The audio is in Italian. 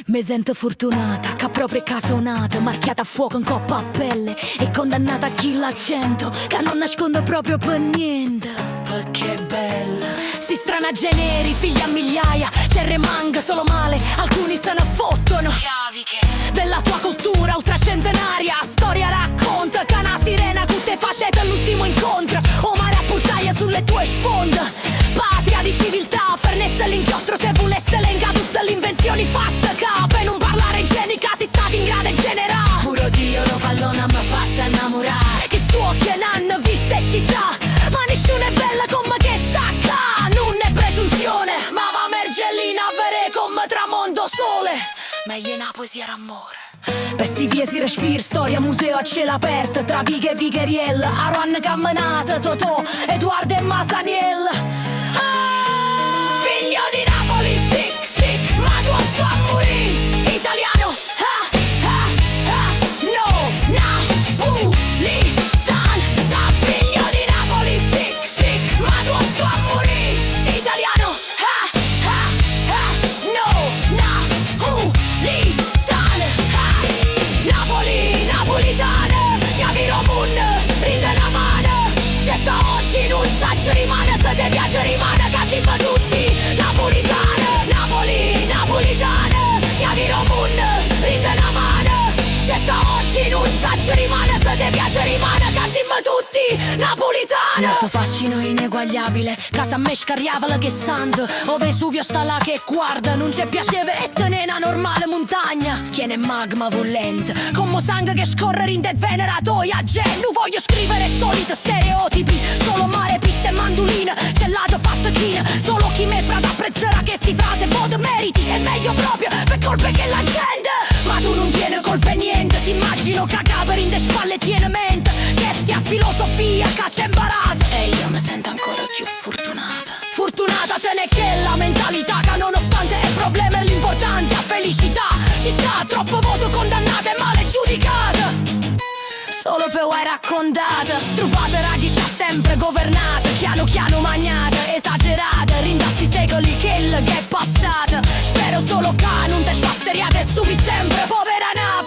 Mi sento fortunata, che proprio casonata, marchiata a fuoco in coppa a pelle e condannata a chi l'accento, che non nasconde proprio per niente. Che bella. Si strana generi, figli a migliaia, ce remanga solo male, alcuni se ne fottono. Della tua cultura ultracentenaria, storia racconta, che una sirena che te facete all'ultimo incontro, o mare a portaia sulle tue sponde. Patria di civiltà, fernesse l'inchiostro se volesse lenga tutte le invenzioni fatte, che per non parlare igienica si stati in grado di generare. Puro Dio lo pallone mi ha fatta innamorare, che sto che n'hanno viste città, ma nessuno è bella come che stacca. Non è presunzione, ma va mergellina a vedere come tramonto sole. Meglio una poesia d'amore. Per sti vie si respira storia, museo a cielo aperto, tra Vighe e Vigheriel, Aruan Camminata, Totò, Edoardo e Masaniel. Figlio di Napoli, sic, sic, ma tu sto a morire. Italiano, no, napolitan. Da figlio di Napoli, sic, sic, ma tu sto a morire. Italiano, no, napolitan. Napoli, napolitana, chiavino mun, rinde la mano. C'è sta oggi, non sa ci rimane, se ti piace rimane, casi per tutti. Napolitana, Napoli, napolitana, chiavino mun, rinde la mano. C'è sta oggi, non sa ci rimane, se ti piace rimane, casi per tutti. Napolitana. Molto fascino ineguagliabile, casa a me scarriavala che santo, o Vesuvio sta là che guarda, non c'è piacere e te nella normale montagna. Chiene magma volente, come sangue che scorre in del veneratoia gente. Non voglio scrivere soliti stereotipi, solo mare, pizza e mandolina, gelato fatto china. Solo chi me frate apprezzerà che sti frase voti meriti, è meglio proprio per colpe che la gente. Ma tu non tieni colpe niente, ti immagino cacapere in de spalle tiene mente, che stia filosofia caccia imbarata. E io mi sento ancora più fortunata. Fortunata te ne che la mentalità, che nonostante il problema è l'importante a felicità. Città troppo voto condannata e male giudicata, solo per voi raccontata. Strupata radici ha sempre governata, chiano chiano magnata, esagerata, rindasti secoli che è passata. Spero solo che non te spasteriate e subi sempre, povera Napoli.